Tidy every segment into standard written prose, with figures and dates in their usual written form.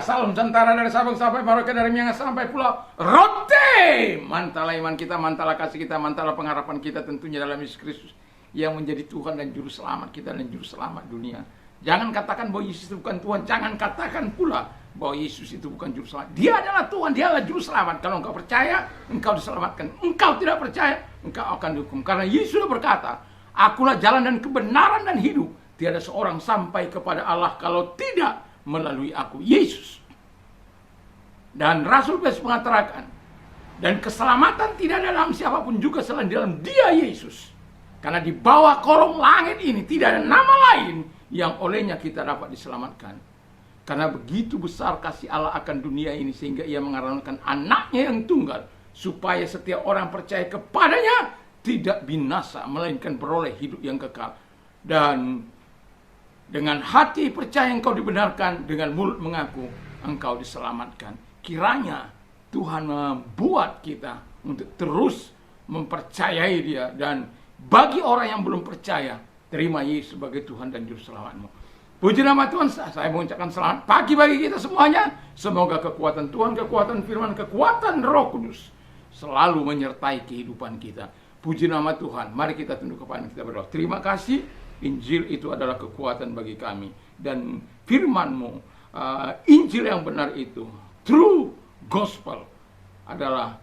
salam sementara dari Sabang sampai Merauke, dari Miangas sampai Pulau Rote. Mantalah iman kita, mantalah kasih kita, mantalah pengharapan kita tentunya dalam Yesus Kristus yang menjadi Tuhan dan Juru Selamat kita dan Juru Selamat dunia. Jangan katakan bahwa Yesus itu bukan Tuhan. Jangan katakan pula bahwa Yesus itu bukan Juru Selamat. Dia adalah Tuhan, dia adalah Juru Selamat. Kalau engkau percaya, engkau diselamatkan. Engkau tidak percaya, engkau akan dihukum. Karena Yesus sudah berkata, akulah jalan dan kebenaran dan hidup. Tiada seorang sampai kepada Allah kalau tidak melalui aku, Yesus. Dan Rasul Paulus mengatakan, dan keselamatan tidak ada dalam siapapun juga selain dalam Dia, Yesus. Karena di bawah kolong langit ini tidak ada nama lain yang olehnya kita dapat diselamatkan. Karena begitu besar kasih Allah akan dunia ini sehingga Ia mengaruniakan anaknya yang tunggal, supaya setiap orang percaya kepadanya tidak binasa, melainkan beroleh hidup yang kekal. Dan dengan hati percaya engkau dibenarkan, dengan mulut mengaku engkau diselamatkan. Kiranya Tuhan membuat kita untuk terus mempercayai Dia. Dan bagi orang yang belum percaya, terima Yesus sebagai Tuhan dan Juru Selamatmu. Puji nama Tuhan. Saya mengucapkan selamat pagi bagi kita semuanya. Semoga kekuatan Tuhan, kekuatan firman, kekuatan Roh Kudus selalu menyertai kehidupan kita. Puji nama Tuhan. Mari kita tunduk kepala kita berdoa. Terima kasih. Injil itu adalah kekuatan bagi kami. Dan firman-Mu, Injil yang benar itu, true gospel, adalah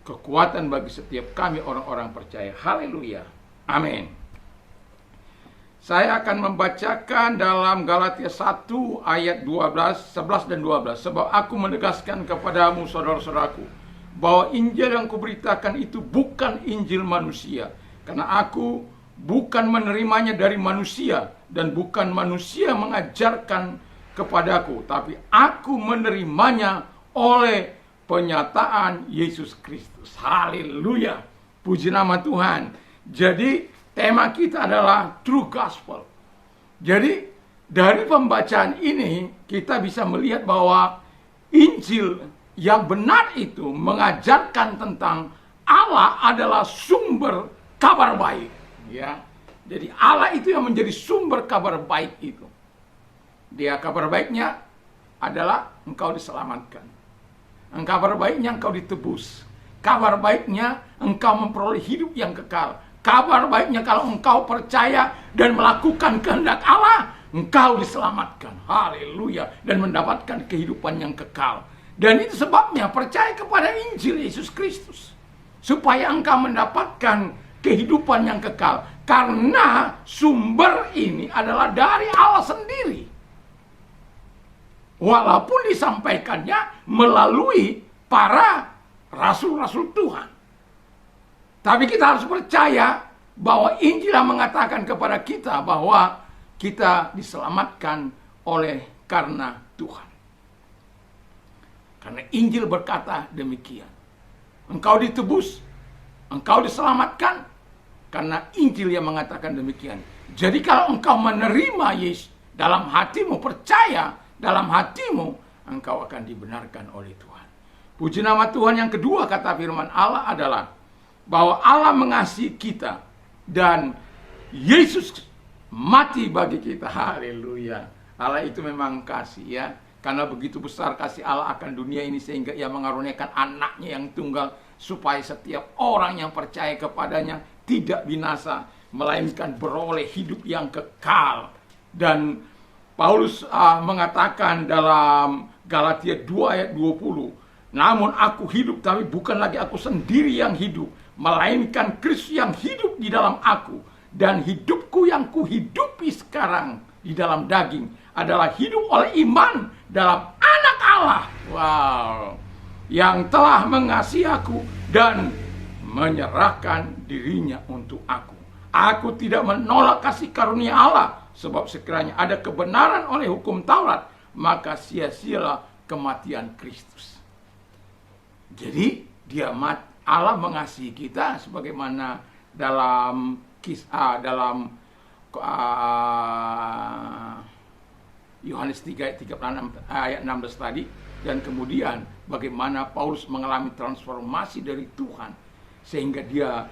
kekuatan bagi setiap kami orang-orang percaya. Haleluya. Amin. Saya akan membacakan dalam Galatia 1 ayat 12, 11 dan 12. Sebab aku menegaskan kepadamu, saudara-saudaraku, bahwa Injil yang kuberitakan itu bukan Injil manusia. Karena aku bukan menerimanya dari manusia, dan bukan manusia mengajarkan kepadaku, tapi aku menerimanya oleh penyataan Yesus Kristus. Haleluya. Puji nama Tuhan. Jadi tema kita adalah true gospel. Jadi dari pembacaan ini kita bisa melihat bahwa Injil yang benar itu mengajarkan tentang Allah adalah sumber kabar baik. Ya, jadi Allah itu yang menjadi sumber kabar baik itu. Dia kabar baiknya adalah engkau diselamatkan. Kabar baiknya engkau ditebus. Kabar baiknya engkau memperoleh hidup yang kekal. Kabar baiknya kalau engkau percaya dan melakukan kehendak Allah, engkau diselamatkan. Haleluya. Dan mendapatkan kehidupan yang kekal. Dan itu sebabnya percaya kepada Injil Yesus Kristus, supaya engkau mendapatkan kehidupan yang kekal. Karena sumber ini adalah dari Allah sendiri. Walaupun disampaikannya melalui para rasul-rasul Tuhan. Tapi kita harus percaya bahwa Injil yang mengatakan kepada kita bahwa kita diselamatkan oleh karena Tuhan. Karena Injil berkata demikian. Engkau ditebus, engkau diselamatkan, karena Injil yang mengatakan demikian. Jadi kalau engkau menerima Yesus dalam hatimu, percaya dalam hatimu, engkau akan dibenarkan oleh Tuhan. Puji nama Tuhan. Yang kedua, kata firman Allah adalah bahwa Allah mengasihi kita dan Yesus mati bagi kita. Haleluya. Allah itu memang kasih, ya. Karena begitu besar kasih Allah akan dunia ini sehingga Ia mengaruniakan anaknya yang tunggal, supaya setiap orang yang percaya kepadanya tidak binasa, melainkan beroleh hidup yang kekal. Dan Paulus mengatakan dalam Galatia 2 ayat 20, namun aku hidup, tapi bukan lagi aku sendiri yang hidup, melainkan Kristus yang hidup di dalam aku. Dan hidupku yang kuhidupi sekarang di dalam daging adalah hidup oleh iman dalam anak Allah. Wow. Yang telah mengasihi aku dan menyerahkan dirinya untuk aku. Aku tidak menolak kasih karunia Allah, sebab sekiranya ada kebenaran oleh hukum Taurat, maka sia-sialah kematian Kristus. Jadi Allah mengasihi kita sebagaimana dalam kisah dalam Yohanes 3 ayat 16 tadi. Dan kemudian bagaimana Paulus mengalami transformasi dari Tuhan, sehingga dia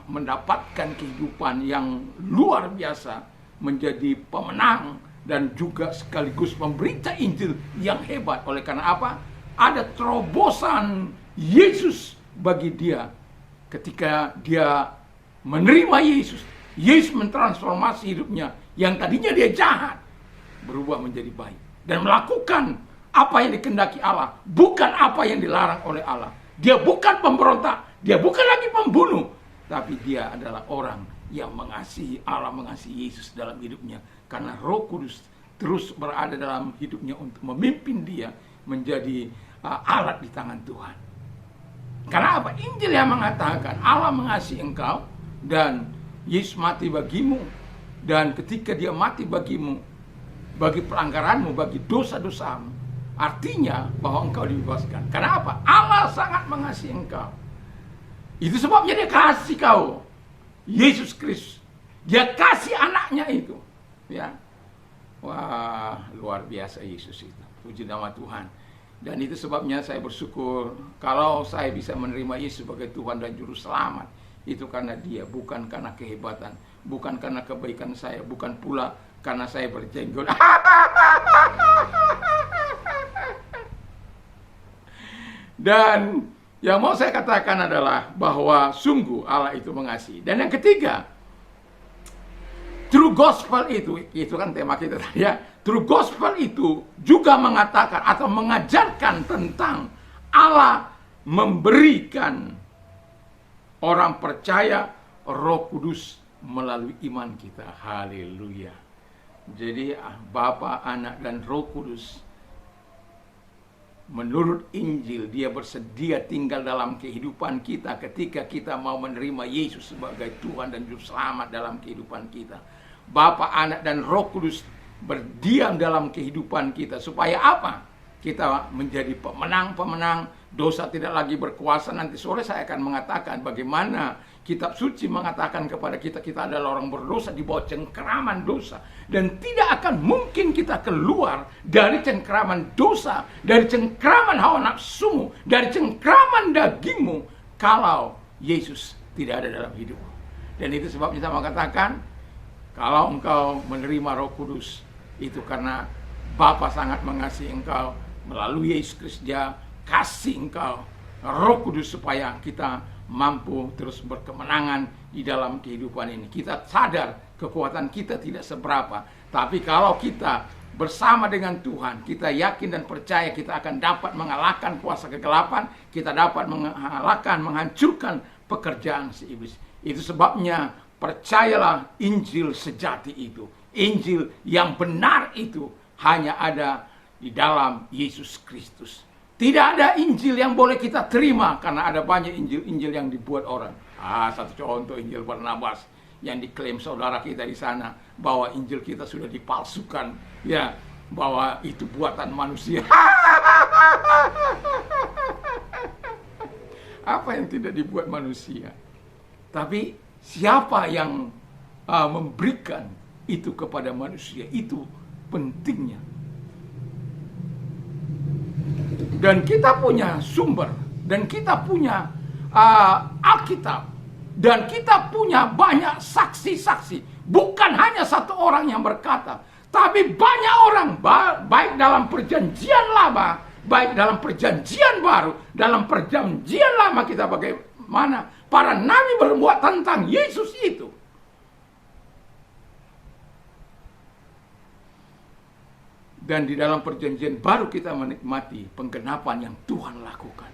mendapatkan kehidupan yang luar biasa, menjadi pemenang dan juga sekaligus pemberita Injil yang hebat. Oleh karena apa? Ada terobosan Yesus bagi dia. Ketika dia menerima Yesus, Yesus mentransformasi hidupnya yang tadinya dia jahat, berubah menjadi baik dan melakukan apa yang dikehendaki Allah, bukan apa yang dilarang oleh Allah. Dia bukan pemberontak, dia bukan lagi pembunuh, tapi dia adalah orang yang mengasihi Allah, mengasihi Yesus dalam hidupnya. Karena Roh Kudus terus berada dalam hidupnya untuk memimpin dia menjadi alat di tangan Tuhan. Karena apa? Injil yang mengatakan Allah mengasihi engkau dan Yesus mati bagimu. Dan ketika dia mati bagimu, bagi pelanggaranmu, bagi dosa-dosamu, artinya bahwa engkau dibebaskan. Karena apa? Allah sangat mengasihi engkau. Itu sebabnya dia kasih kau Yesus Kristus. Dia kasih anaknya itu. Ya. Wah, luar biasa Yesus itu. Puji nama Tuhan. Dan itu sebabnya saya bersyukur kalau saya bisa menerima Yesus sebagai Tuhan dan Juru Selamat. Itu karena dia, bukan karena kehebatan, bukan karena kebaikan saya, bukan pula karena saya berjenggot. Dan yang mau saya katakan adalah bahwa sungguh Allah itu mengasihi. Dan yang ketiga, true gospel itu kan tema kita tadi ya. True gospel itu juga mengatakan atau mengajarkan tentang Allah memberikan orang percaya Roh Kudus melalui iman kita. Haleluya. Jadi Bapa, Anak, dan Roh Kudus menurut Injil dia bersedia tinggal dalam kehidupan kita ketika kita mau menerima Yesus sebagai Tuhan dan Juru Selamat dalam kehidupan kita. Bapa, Anak, dan Roh Kudus berdiam dalam kehidupan kita. Supaya apa? Kita menjadi pemenang-pemenang. Dosa tidak lagi berkuasa. Nanti sore saya akan mengatakan bagaimana kitab suci mengatakan kepada kita, kita adalah orang berdosa di bawah cengkeraman dosa. Dan tidak akan mungkin kita keluar dari cengkeraman dosa, dari cengkeraman hawa nafsumu, dari cengkeraman dagingmu, kalau Yesus tidak ada dalam hidupmu. Dan itu sebabnya saya mengatakan, kalau engkau menerima Roh Kudus, itu karena Bapa sangat mengasihi engkau. Melalui Yesus Kristus dia kasih engkau Roh Kudus supaya kita mampu terus berkemenangan di dalam kehidupan ini. Kita sadar kekuatan kita tidak seberapa, tapi kalau kita bersama dengan Tuhan, kita yakin dan percaya kita akan dapat mengalahkan kuasa kegelapan, kita dapat mengalahkan, menghancurkan pekerjaan si iblis. Itu sebabnya percayalah Injil sejati itu. Injil yang benar itu hanya ada di dalam Yesus Kristus. Tidak ada Injil yang boleh kita terima karena ada banyak Injil-Injil yang dibuat orang. Satu contoh Injil Barnabas yang diklaim saudara kita di sana bahwa Injil kita sudah dipalsukan, ya, bahwa itu buatan manusia. Apa yang tidak dibuat manusia? Tapi siapa yang memberikan itu kepada manusia, itu pentingnya. Dan kita punya sumber, dan kita punya Alkitab, dan kita punya banyak saksi-saksi. Bukan hanya satu orang yang berkata, tapi banyak orang, baik dalam perjanjian lama, baik dalam perjanjian baru, dalam perjanjian lama kita bagaimana para nabi berbuat tentang Yesus itu. Dan di dalam perjanjian baru kita menikmati penggenapan yang Tuhan lakukan.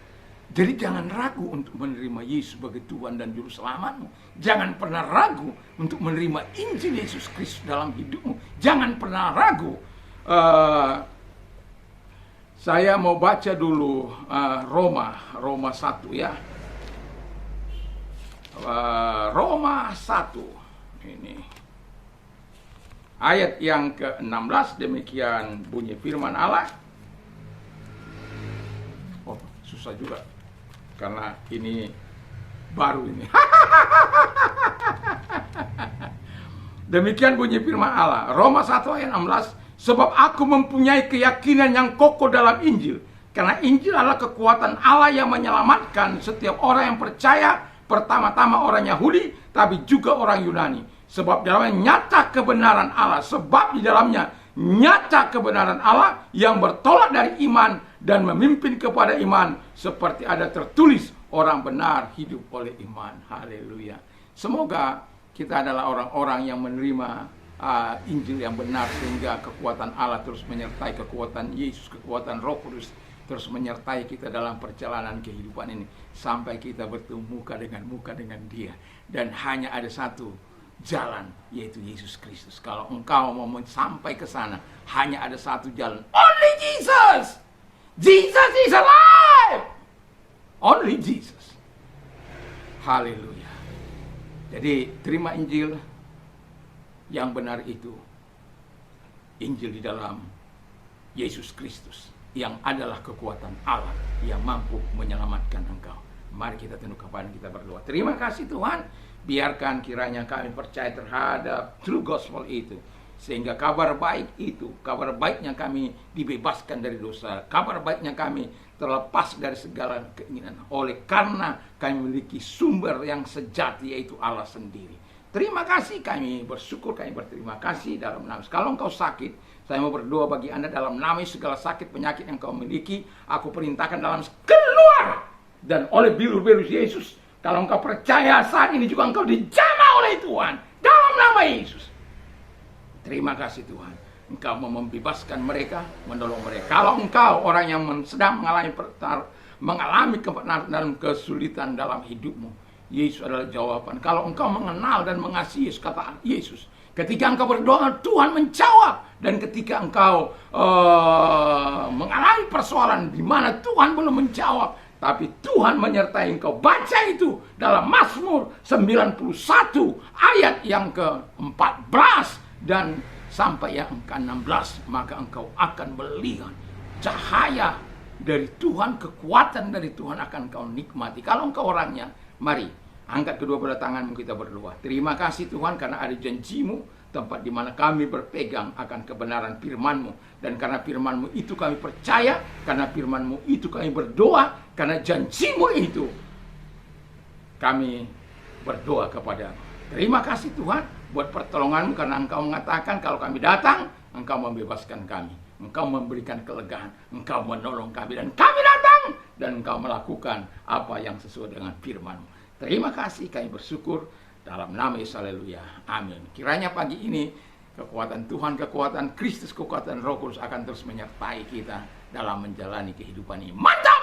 Jadi jangan ragu untuk menerima Yesus sebagai Tuhan dan Juru Selamatmu. Jangan pernah ragu untuk menerima Injil Yesus Kristus dalam hidupmu. Jangan pernah ragu. Saya mau baca dulu Roma 1 ya. Roma 1 ini. Ayat yang ke-16, demikian bunyi firman Allah. Oh, susah juga. Karena ini baru ini. Demikian bunyi firman Allah. Roma 1 ayat 16. Sebab aku mempunyai keyakinan yang kokoh dalam Injil. Karena Injil adalah kekuatan Allah yang menyelamatkan setiap orang yang percaya. Pertama-tama orang Yahudi, tapi juga orang Yunani. Sebab di dalamnya nyata kebenaran Allah. Sebab di dalamnya nyata kebenaran Allah yang bertolak dari iman dan memimpin kepada iman, seperti ada tertulis, orang benar hidup oleh iman. Haleluya. Semoga kita adalah orang-orang yang menerima Injil yang benar, sehingga kekuatan Allah terus menyertai, kekuatan Yesus, kekuatan Roh Kudus terus menyertai kita dalam perjalanan kehidupan ini, sampai kita bertemu muka dengan Dia. Dan hanya ada satu jalan, yaitu Yesus Kristus. Kalau engkau mau sampai ke sana, hanya ada satu jalan. Only Jesus. Jesus is alive. Only Jesus. Haleluya. Jadi terima Injil yang benar itu. Injil di dalam Yesus Kristus, yang adalah kekuatan Allah yang mampu menyelamatkan engkau. Mari kita tunduk kepala, kita berdoa. Terima kasih Tuhan. Biarkan kiranya kami percaya terhadap true gospel itu, sehingga kabar baik itu, kabar baiknya kami dibebaskan dari dosa, kabar baiknya kami terlepas dari segala keinginan, oleh karena kami memiliki sumber yang sejati, yaitu Allah sendiri. Terima kasih, kami bersyukur, kami berterima kasih dalam nama. Kalau engkau sakit, saya mau berdoa bagi Anda dalam nama segala sakit penyakit yang kau miliki, aku perintahkan dalam keluar, dan oleh bilur-bilur Yesus. Kalau engkau percaya saat ini juga engkau dijamah oleh Tuhan dalam nama Yesus. Terima kasih Tuhan. Engkau mau membebaskan mereka, menolong mereka. Kalau engkau orang yang sedang mengalami dalam kesulitan dalam hidupmu, Yesus adalah jawaban. Kalau engkau mengenal dan mengasihi kata Yesus, ketika engkau berdoa, Tuhan menjawab. Dan ketika engkau mengalami persoalan di mana Tuhan belum menjawab, tapi Tuhan menyertai engkau, baca itu dalam Mazmur 91 ayat yang ke-14 dan sampai yang ke-16, maka engkau akan melihat cahaya dari Tuhan, kekuatan dari Tuhan akan kau nikmati. Kalau engkau orangnya, mari angkat kedua belah tanganmu, kita berdoa. Terima kasih Tuhan, karena ada janji-Mu, tempat di mana kami berpegang akan kebenaran firman-Mu. Dan karena firman-Mu itu kami percaya, karena firman-Mu itu kami berdoa, karena janji-Mu itu kami berdoa kepada-Mu. Terima kasih Tuhan buat pertolongan-Mu, karena Engkau mengatakan kalau kami datang, Engkau membebaskan kami, Engkau memberikan kelegaan, Engkau menolong kami, dan kami datang dan Engkau melakukan apa yang sesuai dengan firman-Mu. Terima kasih, kami bersyukur dalam nama Yesus. Haleluya. Amin. Kiranya pagi ini kekuatan Tuhan, kekuatan Kristus, kekuatan Roh Kudus akan terus menyertai kita dalam menjalani kehidupan ini. Mantap!